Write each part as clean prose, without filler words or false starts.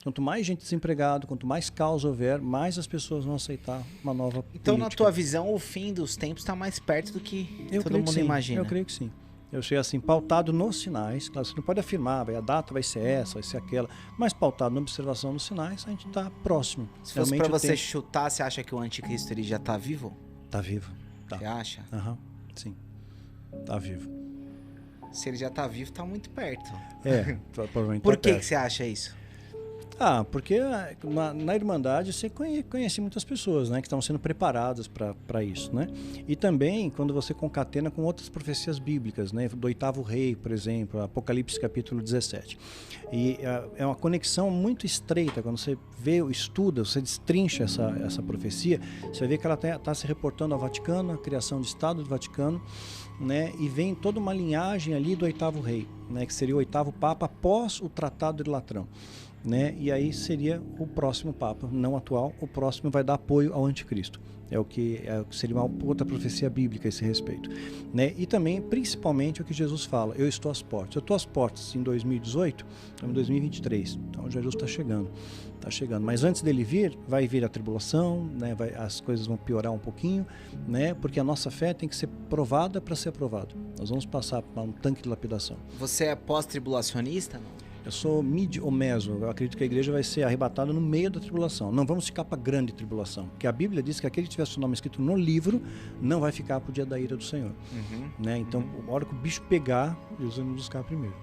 Quanto mais gente desempregada, quanto mais caos houver, mais as pessoas vão aceitar uma nova Então, política. na tua visão, o fim dos tempos está mais perto do que todo mundo imagina. Eu creio que sim. Eu sei assim, pautado nos sinais, claro, você não pode afirmar, a data vai ser essa, vai ser aquela, mas pautado na observação dos sinais, a gente está próximo. Se fosse para você chutar, você acha que o anticristo ele já está vivo? Está vivo. Tá. Você acha? Sim. Está vivo. Se ele já está vivo, está muito perto. Provavelmente. Por que você acha isso? Porque na Irmandade você conhece muitas pessoas, né, que estão sendo preparadas para isso, né? E também quando você concatena com outras profecias bíblicas, né, do 8º rei, por exemplo, Apocalipse capítulo 17. E é uma conexão muito estreita, quando você vê, estuda, você destrincha essa profecia, você vai ver que ela está se reportando ao Vaticano, a criação do Estado do Vaticano, né, e vem toda uma linhagem ali do 8º rei, né, que seria o 8º Papa após o Tratado de Latrão. Né? E aí seria o próximo Papa, não atual, o próximo vai dar apoio ao anticristo. É o que seria uma outra profecia bíblica a esse respeito. Né? E também, principalmente, o que Jesus fala, eu estou às portas. Eu estou às portas em 2018, estamos em 2023, então Jesus está chegando. Mas antes dele vir, vai vir a tribulação, né? As coisas vão piorar um pouquinho, né? Porque a nossa fé tem que ser provada para ser aprovada. Nós vamos passar por um tanque de lapidação. Você é pós-tribulacionista, não? Eu sou mid ou meso. Eu acredito que a igreja vai ser arrebatada no meio da tribulação. Não vamos ficar para a grande tribulação. Porque a Bíblia diz que aquele que tiver seu nome escrito no livro não vai ficar para o dia da ira do Senhor. Né? Então, a hora que o bicho pegar, Jesus vai nos buscar primeiro.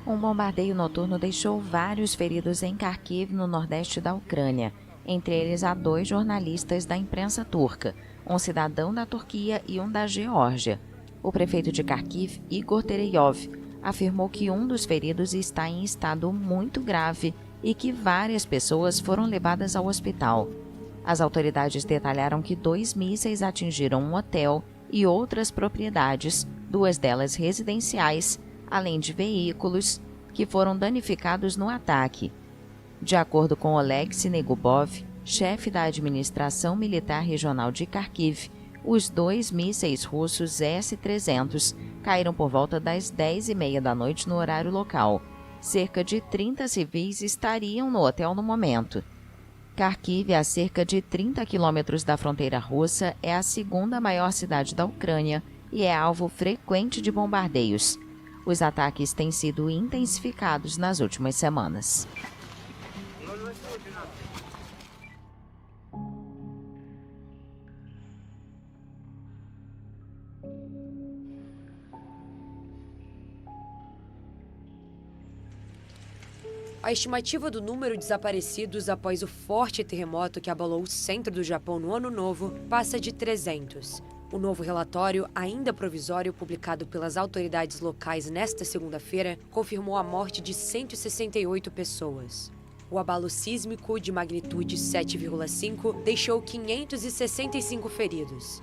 Um bombardeio noturno deixou vários feridos em Kharkiv, no nordeste da Ucrânia, entre eles há 2 jornalistas da imprensa turca, um cidadão da Turquia e um da Geórgia. O prefeito de Kharkiv, Igor Tereyov, afirmou que um dos feridos está em estado muito grave e que várias pessoas foram levadas ao hospital. As autoridades detalharam que 2 mísseis atingiram um hotel e outras propriedades, 2 delas residenciais, além de veículos que foram danificados no ataque. De acordo com Oleg Sinegubov, chefe da administração militar regional de Kharkiv, os 2 mísseis russos S-300 caíram por volta das 10h30 da noite no horário local. Cerca de 30 civis estariam no hotel no momento. Kharkiv, a cerca de 30 quilômetros da fronteira russa, é a 2ª maior cidade da Ucrânia e é alvo frequente de bombardeios. Os ataques têm sido intensificados nas últimas semanas. A estimativa do número de desaparecidos após o forte terremoto que abalou o centro do Japão no Ano Novo passa de 300. O novo relatório, ainda provisório, publicado pelas autoridades locais nesta segunda-feira, confirmou a morte de 168 pessoas. O abalo sísmico, de magnitude 7,5, deixou 565 feridos.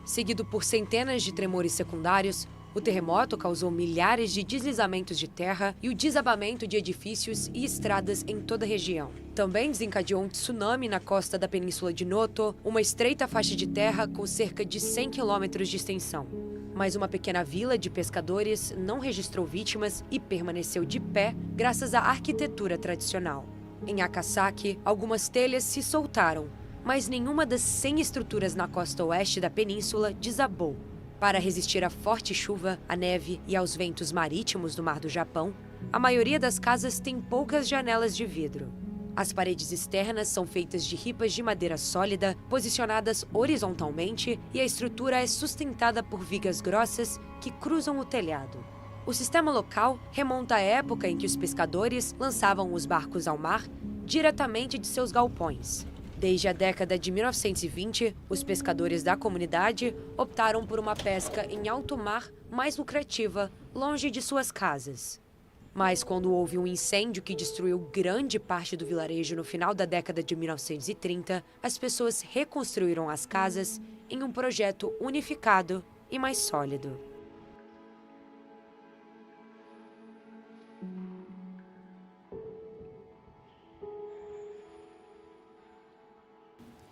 Seguido por centenas de tremores secundários, o terremoto causou milhares de deslizamentos de terra e o desabamento de edifícios e estradas em toda a região. Também desencadeou um tsunami na costa da península de Noto, uma estreita faixa de terra com cerca de 100 quilômetros de extensão. Mas uma pequena vila de pescadores não registrou vítimas e permaneceu de pé graças à arquitetura tradicional. Em Akasaki, algumas telhas se soltaram, mas nenhuma das 100 estruturas na costa oeste da península desabou. Para resistir à forte chuva, à neve e aos ventos marítimos do Mar do Japão, a maioria das casas tem poucas janelas de vidro. As paredes externas são feitas de ripas de madeira sólida, posicionadas horizontalmente, e a estrutura é sustentada por vigas grossas que cruzam o telhado. O sistema local remonta à época em que os pescadores lançavam os barcos ao mar diretamente de seus galpões. Desde a década de 1920, os pescadores da comunidade optaram por uma pesca em alto mar mais lucrativa, longe de suas casas. Mas quando houve um incêndio que destruiu grande parte do vilarejo no final da década de 1930, as pessoas reconstruíram as casas em um projeto unificado e mais sólido.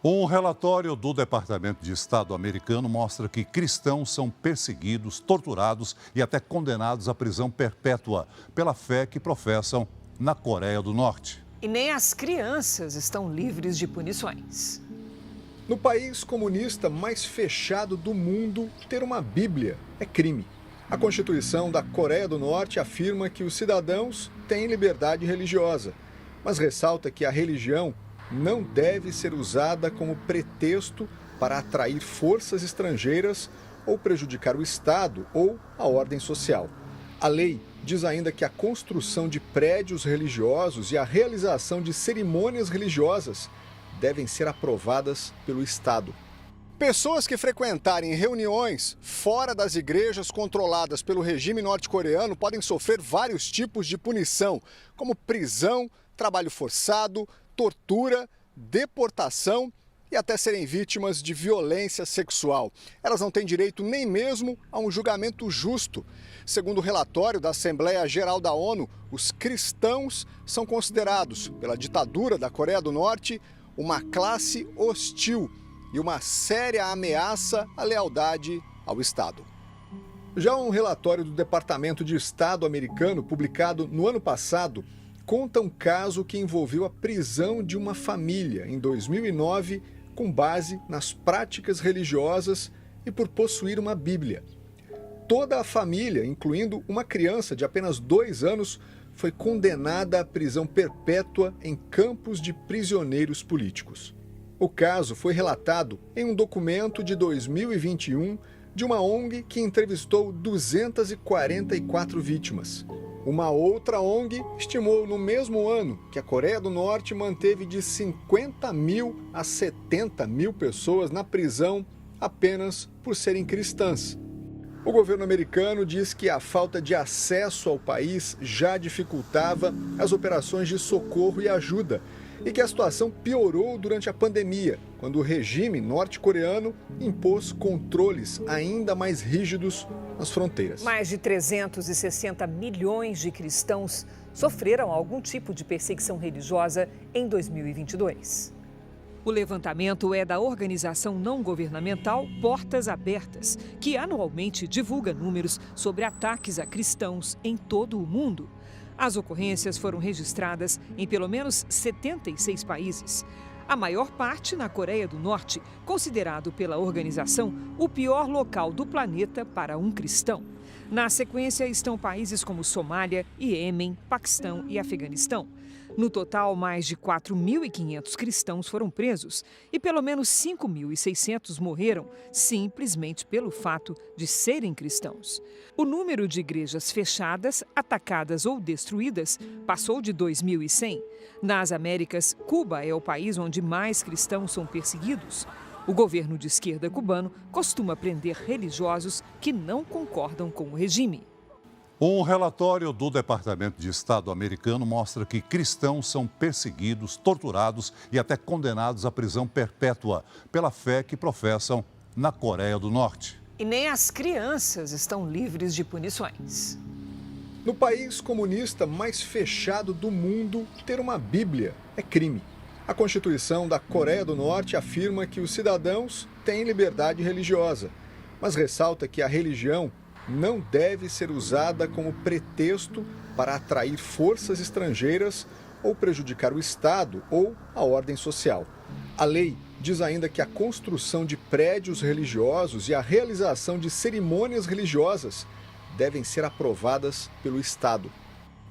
Um relatório do Departamento de Estado americano mostra que cristãos são perseguidos, torturados e até condenados à prisão perpétua pela fé que professam na Coreia do Norte. E nem as crianças estão livres de punições. No país comunista mais fechado do mundo, ter uma Bíblia é crime. A Constituição da Coreia do Norte afirma que os cidadãos têm liberdade religiosa, mas ressalta que a religião não deve ser usada como pretexto para atrair forças estrangeiras ou prejudicar o Estado ou a ordem social. A lei diz ainda que a construção de prédios religiosos e a realização de cerimônias religiosas devem ser aprovadas pelo Estado. Pessoas que frequentarem reuniões fora das igrejas controladas pelo regime norte-coreano podem sofrer vários tipos de punição, como prisão, trabalho forçado, tortura, deportação e até serem vítimas de violência sexual. Elas não têm direito nem mesmo a um julgamento justo. Segundo o relatório da Assembleia Geral da ONU, os cristãos são considerados, pela ditadura da Coreia do Norte, uma classe hostil e uma séria ameaça à lealdade ao Estado. Já um relatório do Departamento de Estado americano, publicado no ano passado, conta um caso que envolveu a prisão de uma família em 2009 com base nas práticas religiosas e por possuir uma Bíblia. Toda a família, incluindo uma criança de apenas 2 anos, foi condenada à prisão perpétua em campos de prisioneiros políticos. O caso foi relatado em um documento de 2021 de uma ONG que entrevistou 244 vítimas. Uma outra ONG estimou no mesmo ano que a Coreia do Norte manteve de 50 mil a 70 mil pessoas na prisão apenas por serem cristãs. O governo americano diz que a falta de acesso ao país já dificultava as operações de socorro e ajuda e que a situação piorou durante a pandemia, quando o regime norte-coreano impôs controles ainda mais rígidos nas fronteiras. Mais de 360 milhões de cristãos sofreram algum tipo de perseguição religiosa em 2022. O levantamento é da organização não governamental Portas Abertas, que anualmente divulga números sobre ataques a cristãos em todo o mundo. As ocorrências foram registradas em pelo menos 76 países. A maior parte na Coreia do Norte, considerado pela organização o pior local do planeta para um cristão. Na sequência estão países como Somália, Iêmen, Paquistão e Afeganistão. No total, mais de 4.500 cristãos foram presos e pelo menos 5.600 morreram simplesmente pelo fato de serem cristãos. O número de igrejas fechadas, atacadas ou destruídas passou de 2.100. Nas Américas, Cuba é o país onde mais cristãos são perseguidos. O governo de esquerda cubano costuma prender religiosos que não concordam com o regime. Um relatório do Departamento de Estado americano mostra que cristãos são perseguidos, torturados e até condenados à prisão perpétua pela fé que professam na Coreia do Norte. E nem as crianças estão livres de punições. No país comunista mais fechado do mundo, ter uma Bíblia é crime. A Constituição da Coreia do Norte afirma que os cidadãos têm liberdade religiosa, mas ressalta que a religião não deve ser usada como pretexto para atrair forças estrangeiras ou prejudicar o Estado ou a ordem social. A lei diz ainda que a construção de prédios religiosos e a realização de cerimônias religiosas devem ser aprovadas pelo Estado.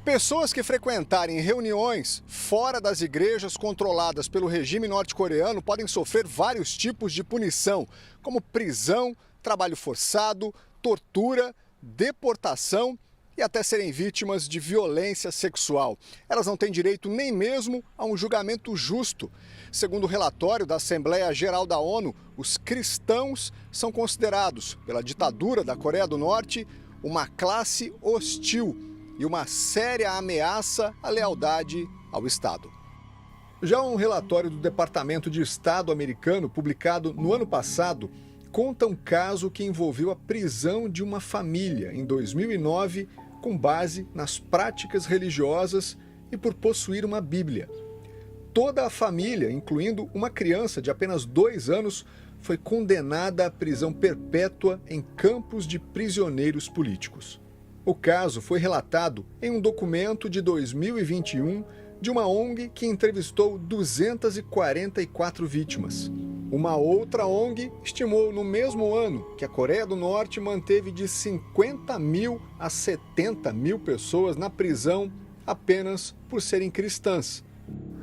Pessoas que frequentarem reuniões fora das igrejas controladas pelo regime norte-coreano podem sofrer vários tipos de punição, como prisão, trabalho forçado, tortura, deportação e até serem vítimas de violência sexual. Elas não têm direito nem mesmo a um julgamento justo. Segundo o relatório da Assembleia Geral da ONU, os cristãos são considerados, pela ditadura da Coreia do Norte, uma classe hostil e uma séria ameaça à lealdade ao Estado. Já um relatório do Departamento de Estado americano, publicado no ano passado, conta um caso que envolveu a prisão de uma família em 2009, com base nas práticas religiosas e por possuir uma Bíblia. Toda a família, incluindo uma criança de apenas 2 anos, foi condenada à prisão perpétua em campos de prisioneiros políticos. O caso foi relatado em um documento de 2021 de uma ONG que entrevistou 244 vítimas. Uma outra ONG estimou no mesmo ano que a Coreia do Norte manteve de 50 mil a 70 mil pessoas na prisão apenas por serem cristãs.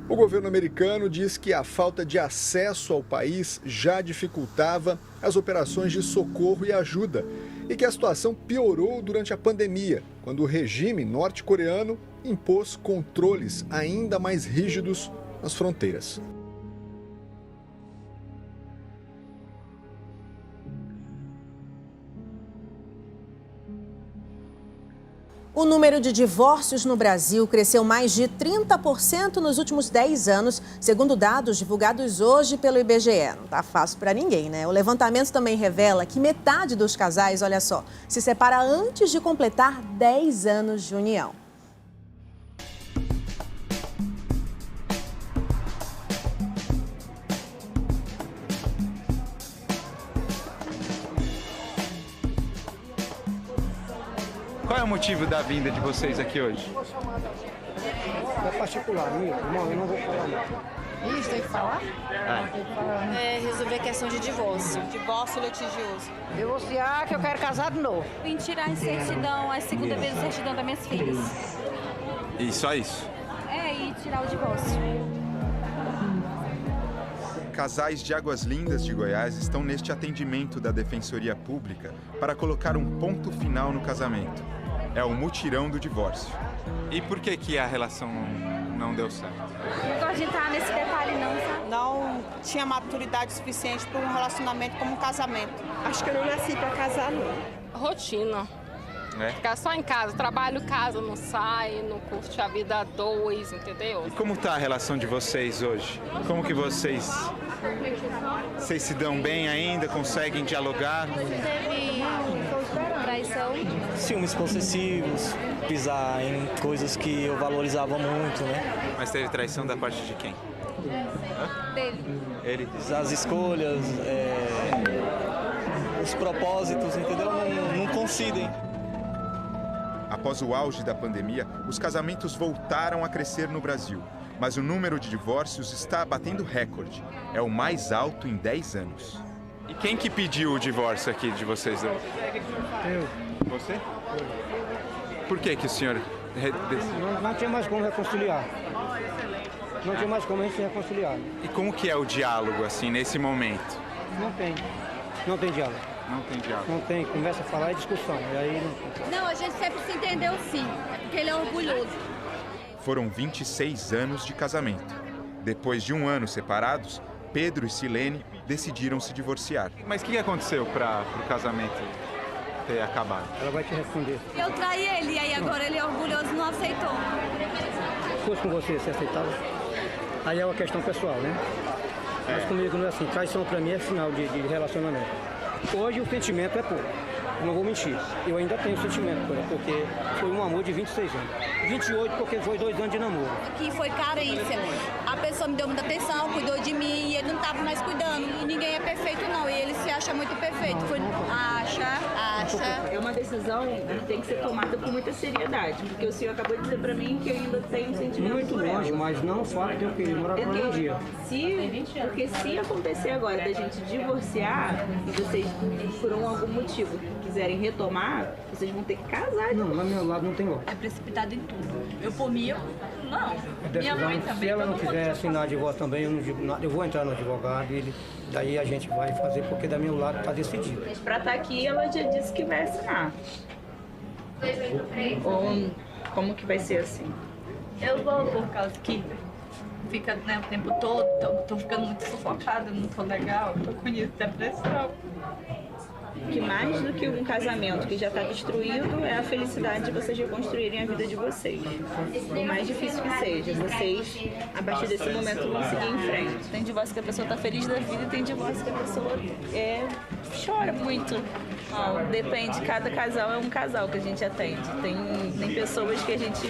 O governo americano diz que a falta de acesso ao país já dificultava as operações de socorro e ajuda e que a situação piorou durante a pandemia, quando o regime norte-coreano impôs controles ainda mais rígidos nas fronteiras. O número de divórcios no Brasil cresceu mais de 30% nos últimos 10 anos, segundo dados divulgados hoje pelo IBGE. Não tá fácil para ninguém, né? O levantamento também revela que metade dos casais, olha só, se separa antes de completar 10 anos de união. Qual é o motivo da vinda de vocês aqui hoje? É particular, irmão, eu não vou falar nada. Isso, tem que falar? Resolver a questão de divórcio. Divórcio litigioso. Divorciar, que eu quero casar de novo. Vim tirar a certidão, a segunda vez a certidão das minhas filhas. E só isso? E tirar o divórcio. Casais de Águas Lindas de Goiás estão neste atendimento da Defensoria Pública para colocar um ponto final no casamento. É o mutirão do divórcio. E por que a relação não deu certo? Não gosto de entrar nesse detalhe não, sabe? Não tinha maturidade suficiente para um relacionamento como um casamento. Acho que eu não nasci para casar, não. Rotina. Ficar só em casa, trabalho, casa, não sai, não curte a vida a dois, entendeu? E como tá a relação de vocês hoje? Como que vocês se dão bem ainda? Conseguem dialogar? Teve traição. Ciúmes possessivos, pisar em coisas que eu valorizava muito, né? Mas teve traição da parte de quem? Ele. As escolhas, os propósitos, entendeu? Não coincidem. Após o auge da pandemia, os casamentos voltaram a crescer no Brasil, mas o número de divórcios está batendo recorde. É o mais alto em 10 anos. E quem que pediu o divórcio aqui de vocês dois? Eu. Você? Por que o senhor... Não tinha mais como reconciliar. Não tinha mais como a gente reconciliar. E como que é o diálogo, assim, nesse momento? Não tem diálogo. Não tem diálogo. Não tem, começa a falar e discussão. E aí Não, a gente sempre se entendeu sim, porque ele é orgulhoso. Foram 26 anos de casamento. Depois de um ano separados, Pedro e Silene decidiram se divorciar. Mas o que aconteceu para o casamento ter acabado? Ela vai te responder. Eu traí ele, e aí agora ele é orgulhoso e não aceitou. Se fosse com você aceitava? Aí é uma questão pessoal, né? Mas comigo não é assim. Traição pra mim é sinal de relacionamento. Hoje o sentimento é pouco, não vou mentir. Eu ainda tenho sentimento por ela, porque foi um amor de 26 anos. 28 porque foi 2 anos de namoro. Que foi carência. A pessoa me deu muita atenção, cuidou de mim e ele não estava mais cuidando. E ninguém é perfeito não, e ele se acha muito perfeito. Acha. É uma decisão que tem que ser tomada com muita seriedade, porque o senhor acabou de dizer pra mim que ainda tem um sentimento muito por ela. longe, mas não o fato de eu querer morar com ela um dia. Porque se acontecer agora da gente divorciar e vocês, por algum motivo, quiserem retomar, vocês vão ter que casar. Não, lá do meu lado não tem outro. É precipitado em tudo. Eu, por mim, não. Minha mãe também. Se ela não quiser assinar divórcio também, eu não digo nada. Eu vou entrar no advogado e daí a gente vai fazer, porque da meu lado está decidido. Mas pra estar aqui, ela já disse que vai assinar. Ou como que vai ser assim? Eu vou por causa que fica, né, o tempo todo, tô ficando muito sufocada, não tô legal, tô com depressão. Que mais do que um casamento que já está destruído é a felicidade de vocês reconstruírem a vida de vocês. Por mais difícil que seja, vocês, a partir desse momento, vão seguir em frente. Tem divórcio que a pessoa está feliz da vida e tem divórcio que a pessoa chora muito. Não, depende, cada casal é um casal que a gente atende. Tem pessoas que a gente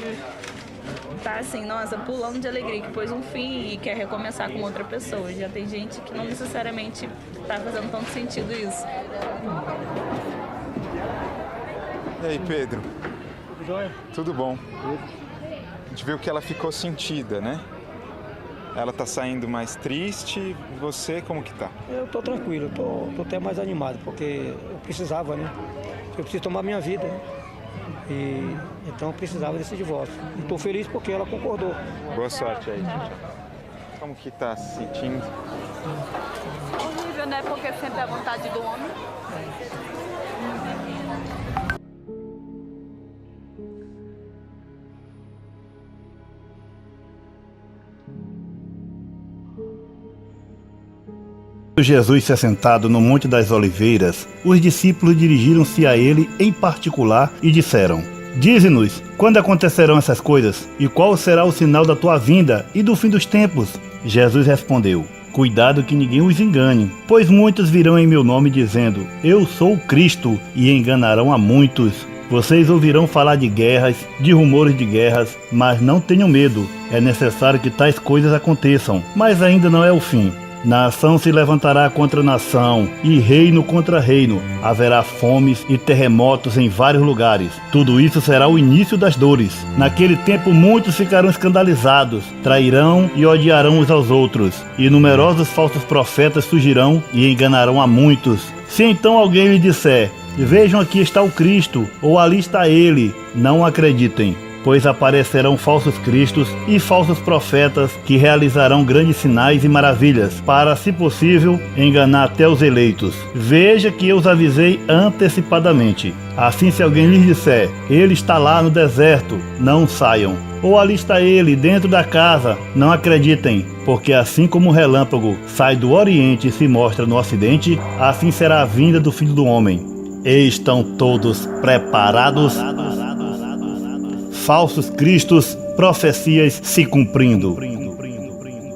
tá assim, nossa, pulando de alegria, que pôs um fim e quer recomeçar com outra pessoa. Já tem gente que não necessariamente tá fazendo tanto sentido isso. E aí, Pedro? Tudo jóia? Tudo bom. A gente viu que ela ficou sentida, né? Ela tá saindo mais triste. E você, como que tá? Eu tô tranquilo, tô até mais animado, porque eu precisava, né? Eu preciso tomar minha vida, né? E então eu precisava desse divórcio. E tô feliz porque ela concordou. Boa sorte aí, tchau. Como que tá se sentindo? Horrível, né? Porque sempre é a vontade do homem. Jesus se assentado no Monte das Oliveiras, os discípulos dirigiram-se a ele em particular e disseram: Dize-nos, quando acontecerão essas coisas? E qual será o sinal da tua vinda e do fim dos tempos? Jesus respondeu: Cuidado que ninguém os engane, pois muitos virão em meu nome dizendo: Eu sou o Cristo, e enganarão a muitos. Vocês ouvirão falar de guerras, de rumores de guerras, mas não tenham medo. É necessário que tais coisas aconteçam, mas ainda não é o fim. Nação se levantará contra nação, e reino contra reino. Haverá fomes e terremotos em vários lugares. Tudo isso será o início das dores. Naquele tempo muitos ficarão escandalizados, trairão e odiarão uns aos outros. E numerosos falsos profetas surgirão e enganarão a muitos. Se então alguém lhe disser: Vejam, aqui está o Cristo, ou ali está ele, não acreditem. Pois aparecerão falsos cristos e falsos profetas que realizarão grandes sinais e maravilhas, para, se possível, enganar até os eleitos. Veja que eu os avisei antecipadamente. Assim, se alguém lhes disser: Ele está lá no deserto, não saiam. Ou ali está ele, dentro da casa, não acreditem. Porque assim como o relâmpago sai do oriente e se mostra no ocidente, assim será a vinda do Filho do Homem. E estão todos preparados? Falsos cristos, profecias se cumprindo.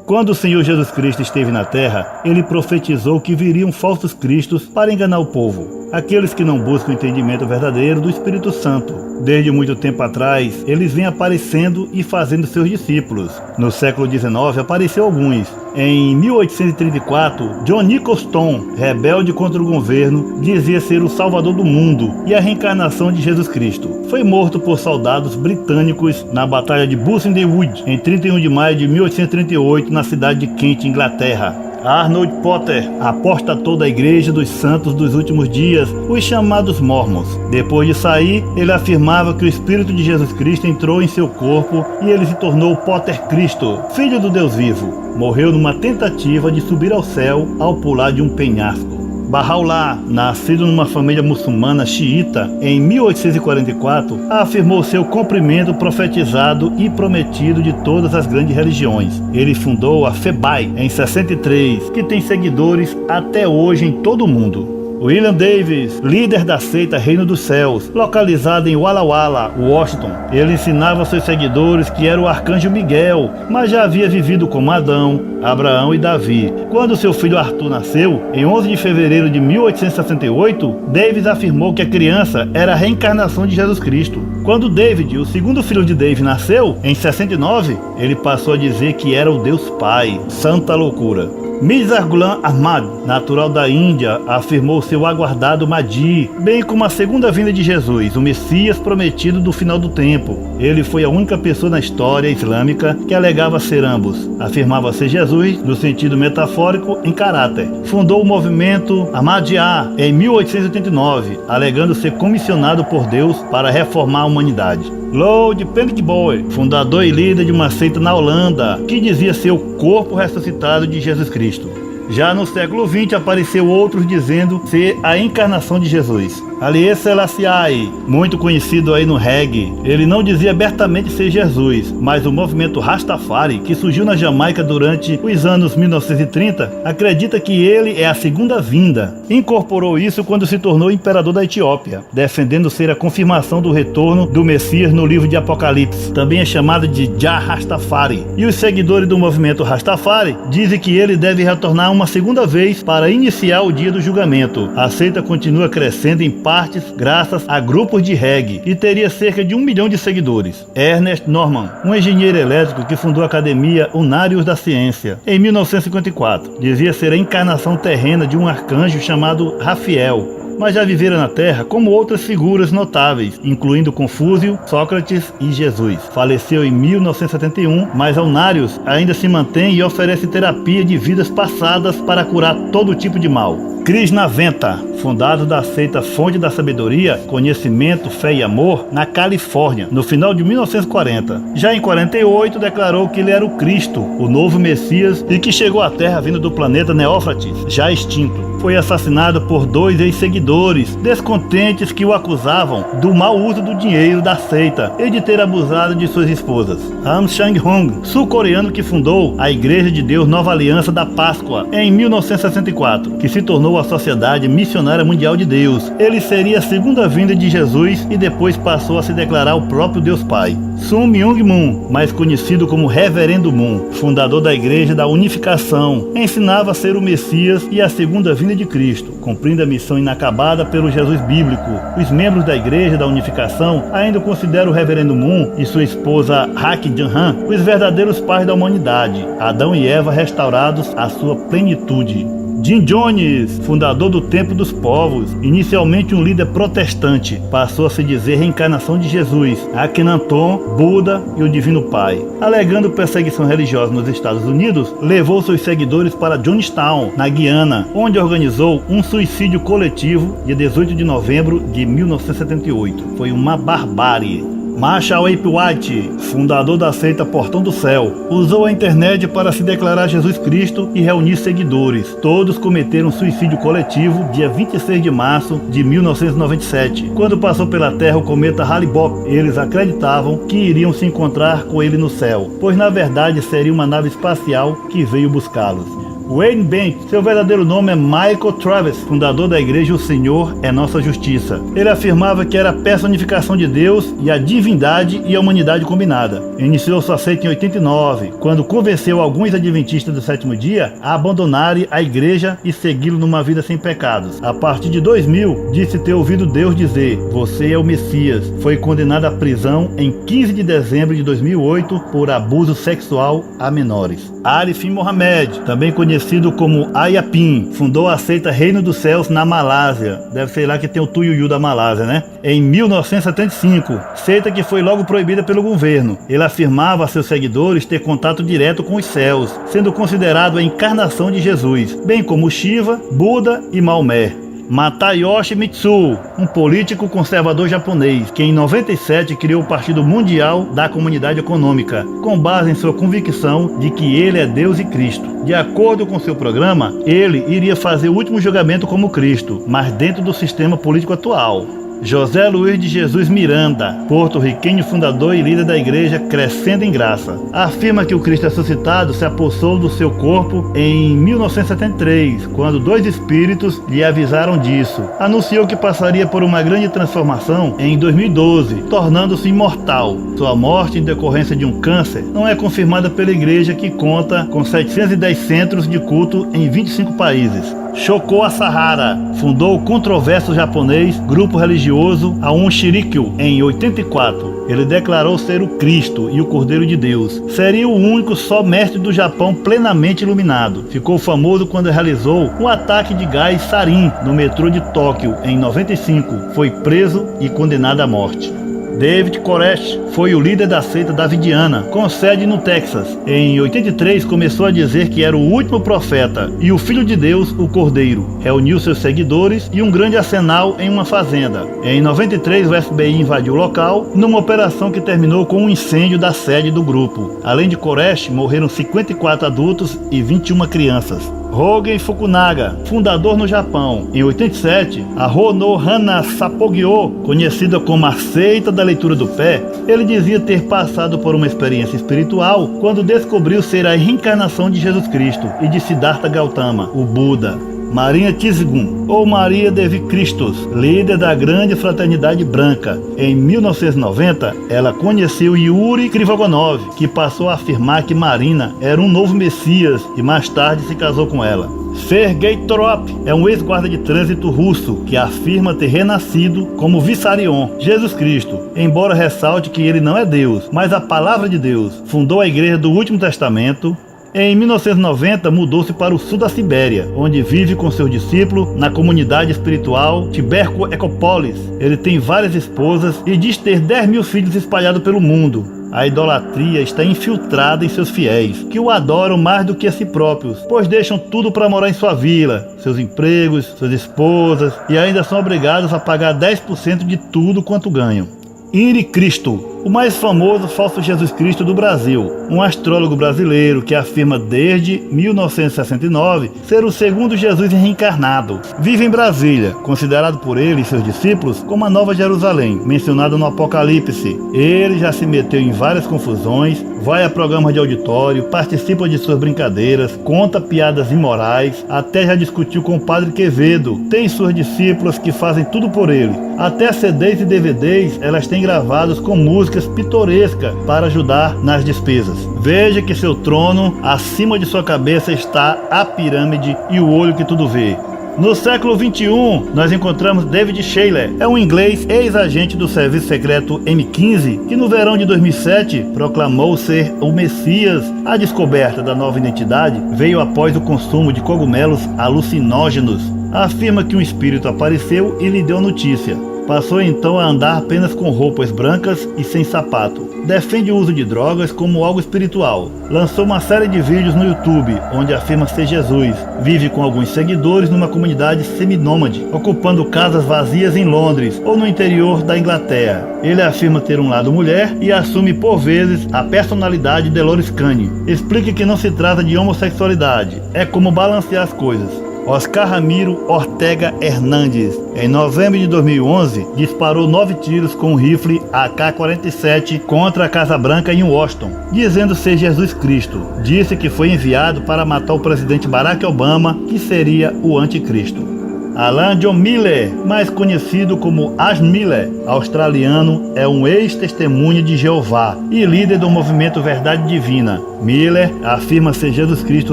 Quando o Senhor Jesus Cristo esteve na terra, ele profetizou que viriam falsos cristos para enganar o povo, aqueles que não buscam o entendimento verdadeiro do Espírito Santo. Desde muito tempo atrás, eles vêm aparecendo e fazendo seus discípulos. No século XIX, apareceu alguns. Em 1834, John Nicholson, rebelde contra o governo, dizia ser o salvador do mundo e a reencarnação de Jesus Cristo. Foi morto por soldados britânicos na Batalha de Busson Wood, em 31 de maio de 1838, na cidade de Kent, Inglaterra. Arnold Potter apostatou da Igreja dos Santos dos Últimos Dias, os chamados Mormons. Depois de sair, ele afirmava que o Espírito de Jesus Cristo entrou em seu corpo e ele se tornou Potter Cristo, filho do Deus vivo. Morreu numa tentativa de subir ao céu ao pular de um penhasco. Bahá'u'lláh, nascido numa família muçulmana xiita em 1844, afirmou seu cumprimento profetizado e prometido de todas as grandes religiões. Ele fundou a FEBAI em 63, que tem seguidores até hoje em todo o mundo. William Davis, líder da seita Reino dos Céus, localizada em Walla Walla, Washington. Ele ensinava seus seguidores que era o arcanjo Miguel, mas já havia vivido como Adão, Abraão e Davi. Quando seu filho Arthur nasceu, em 11 de fevereiro de 1868, Davis afirmou que a criança era a reencarnação de Jesus Cristo. Quando David, o segundo filho de David, nasceu, em 69, ele passou a dizer que era o Deus Pai. Santa loucura. Mirza Ghulam Ahmad, natural da Índia, afirmou seu aguardado Mahdi, bem como a segunda vinda de Jesus, o Messias prometido do final do tempo. Ele foi a única pessoa na história islâmica que alegava ser ambos. Afirmava ser Jesus, no sentido metafórico, em caráter. Fundou o movimento Ahmadiyya em 1889, alegando ser comissionado por Deus para reformar a humanidade. Lord Pennickboy, fundador e líder de uma seita na Holanda, que dizia ser o corpo ressuscitado de Jesus Cristo. Já no século XX apareceu outros dizendo ser a encarnação de Jesus. Haile Selassie, muito conhecido aí no reggae, ele não dizia abertamente ser Jesus, mas o movimento Rastafari, que surgiu na Jamaica durante os anos 1930, acredita que ele é a segunda vinda. Incorporou isso quando se tornou imperador da Etiópia, defendendo ser a confirmação do retorno do Messias no livro de Apocalipse. Também é chamado de Jah Rastafari. E os seguidores do movimento Rastafari dizem que ele deve retornar uma segunda vez para iniciar o dia do julgamento. A seita continua crescendo em partes graças a grupos de reggae e teria cerca de 1 milhão de seguidores. Ernest Norman, um engenheiro elétrico que fundou a Academia Unários da Ciência em 1954, dizia ser a encarnação terrena de um arcanjo chamado Rafael, mas já vivera na Terra como outras figuras notáveis, incluindo Confúcio, Sócrates e Jesus. Faleceu em 1971, mas a Unários ainda se mantém e oferece terapia de vidas passadas para curar todo tipo de mal. Krishnaventa, fundado da seita Fonte da Sabedoria, Conhecimento, Fé e Amor, na Califórnia, no final de 1940. Já em 48, declarou que ele era o Cristo, o novo Messias, e que chegou à Terra vindo do planeta Neófrates, já extinto. Foi assassinado por 2 ex-seguidores, descontentes que o acusavam do mau uso do dinheiro da seita e de ter abusado de suas esposas. Ham Chang-hong, sul-coreano que fundou a Igreja de Deus Nova Aliança da Páscoa em 1964, que se tornou a Sociedade Missionária Mundial de Deus. Ele seria a segunda vinda de Jesus e depois passou a se declarar o próprio Deus Pai. Sun Myung Moon, mais conhecido como Reverendo Moon, fundador da Igreja da Unificação, ensinava a ser o Messias e a segunda vinda de Cristo, cumprindo a missão inacabada pelo Jesus bíblico. Os membros da Igreja da Unificação ainda consideram o Reverendo Moon e sua esposa Hak Jun-han os verdadeiros pais da humanidade, Adão e Eva restaurados à sua plenitude. Jim Jones, fundador do Templo dos Povos, inicialmente um líder protestante, passou a se dizer reencarnação de Jesus, Akhenaton, Buda e o Divino Pai. Alegando perseguição religiosa nos Estados Unidos, levou seus seguidores para Johnstown, na Guiana, onde organizou um suicídio coletivo dia 18 de novembro de 1978. Foi uma barbárie. Marshall Ape White, fundador da seita Portão do Céu, usou a internet para se declarar Jesus Cristo e reunir seguidores. Todos cometeram suicídio coletivo dia 26 de março de 1997, quando passou pela Terra o cometa Hale-Bopp. Eles acreditavam que iriam se encontrar com ele no céu, pois na verdade seria uma nave espacial que veio buscá-los. Wayne Bent, seu verdadeiro nome é Michael Travis, fundador da igreja O Senhor é Nossa Justiça. Ele afirmava que era a personificação de Deus e a divindade e a humanidade combinada. Iniciou sua seita em 89, quando convenceu alguns adventistas do sétimo dia a abandonarem a igreja e segui-lo numa vida sem pecados. A partir de 2000, disse ter ouvido Deus dizer: "Você é o Messias". Foi condenado à prisão em 15 de dezembro de 2008 por abuso sexual a menores. Arif Mohamed, também conhecido como Ayapin, fundou a seita Reino dos Céus na Malásia. Deve ser lá que tem o Tuyuyu da Malásia, né? Em 1975, seita que foi logo proibida pelo governo. Ele afirmava a seus seguidores ter contato direto com os céus, sendo considerado a encarnação de Jesus, bem como Shiva, Buda e Maomé. Matayoshi Mitsu, um político conservador japonês, que em 97 criou o Partido Mundial da Comunidade Econômica, com base em sua convicção de que ele é Deus e Cristo. De acordo com seu programa, ele iria fazer o último julgamento como Cristo, mas dentro do sistema político atual. José Luiz de Jesus Miranda, porto-riquenho fundador e líder da igreja Crescendo em Graça, afirma que o Cristo ressuscitado se apossou do seu corpo em 1973, quando 2 espíritos lhe avisaram disso. Anunciou que passaria por uma grande transformação em 2012, tornando-se imortal. Sua morte em decorrência de um câncer não é confirmada pela igreja, que conta com 710 centros de culto em 25 países. Shoko Asahara fundou o controverso japonês grupo religioso Aum Shirikyo em 84. Ele declarou ser o Cristo e o Cordeiro de Deus. Seria o único só mestre do Japão plenamente iluminado. Ficou famoso quando realizou um ataque de gás sarin no metrô de Tóquio em 95. Foi preso e condenado à morte. David Koresh foi o líder da seita davidiana, com sede no Texas. Em 83 começou a dizer que era o último profeta e o Filho de Deus, o Cordeiro. Reuniu seus seguidores e um grande arsenal em uma fazenda. Em 93 o FBI invadiu o local numa operação que terminou com um incêndio da sede do grupo. Além de Koresh, morreram 54 adultos e 21 crianças. Hogen Fukunaga, fundador no Japão. Em 87, a Hono Hana Sapogyo, conhecida como a seita da leitura do pé, ele dizia ter passado por uma experiência espiritual quando descobriu ser a reencarnação de Jesus Cristo e de Siddhartha Gautama, o Buda. Maria Tizgun, ou Maria Devi Christus, líder da Grande Fraternidade Branca. Em 1990, ela conheceu Yuri Krivogonov, que passou a afirmar que Marina era um novo Messias e mais tarde se casou com ela. Sergei Torop é um ex-guarda de trânsito russo que afirma ter renascido como Vissarion, Jesus Cristo, embora ressalte que ele não é Deus, mas a palavra de Deus. Fundou a Igreja do Último Testamento. Em 1990, mudou-se para o sul da Sibéria, onde vive com seu discípulo na comunidade espiritual Tiberco Ecopolis. Ele tem várias esposas e diz ter 10 mil filhos espalhados pelo mundo. A idolatria está infiltrada em seus fiéis, que o adoram mais do que a si próprios, pois deixam tudo para morar em sua vila, seus empregos, suas esposas, e ainda são obrigados a pagar 10% de tudo quanto ganham. Iri Cristo, o mais famoso falso Jesus Cristo do Brasil, um astrólogo brasileiro que afirma desde 1969 ser o segundo Jesus reencarnado. Vive em Brasília, considerado por ele e seus discípulos como a Nova Jerusalém, mencionada no Apocalipse. Ele já se meteu em várias confusões, vai a programas de auditório, participa de suas brincadeiras, conta piadas imorais, até já discutiu com o Padre Quevedo. Tem suas discípulas que fazem tudo por ele. Até CDs e DVDs elas têm gravados com músicas pitorescas para ajudar nas despesas. Veja que seu trono, acima de sua cabeça está a pirâmide e o olho que tudo vê. No século XXI, nós encontramos David Shayler, é um inglês ex-agente do Serviço Secreto M15, que no verão de 2007 proclamou ser o Messias. A descoberta da nova identidade veio após o consumo de cogumelos alucinógenos. Afirma que um espírito apareceu e lhe deu notícia. Passou então a andar apenas com roupas brancas e sem sapato. Defende o uso de drogas como algo espiritual. Lançou uma série de vídeos no YouTube, onde afirma ser Jesus. Vive com alguns seguidores numa comunidade seminômade, ocupando casas vazias em Londres ou no interior da Inglaterra. Ele afirma ter um lado mulher e assume por vezes a personalidade de Dolores Canning. Explica que não se trata de homossexualidade, é como balancear as coisas. Oscar Ramiro Ortega Hernandes, em novembro de 2011, disparou 9 tiros com um rifle AK-47 contra a Casa Branca em Washington, dizendo ser Jesus Cristo. Disse que foi enviado para matar o presidente Barack Obama, que seria o anticristo. Alan John Miller, mais conhecido como Ash Miller, australiano, é um ex-testemunha de Jeová e líder do movimento Verdade Divina. Miller afirma ser Jesus Cristo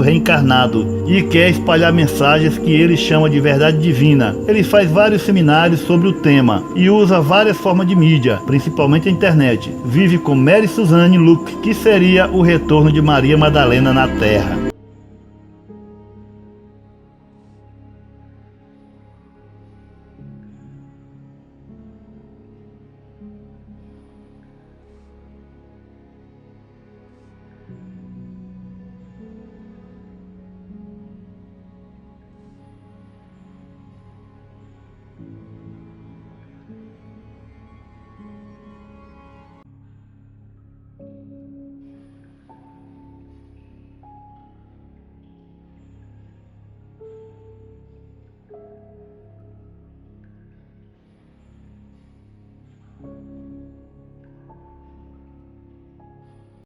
reencarnado e quer espalhar mensagens que ele chama de verdade divina. Ele faz vários seminários sobre o tema e usa várias formas de mídia, principalmente a internet. Vive com Mary Suzanne Luke, que seria o retorno de Maria Madalena na Terra.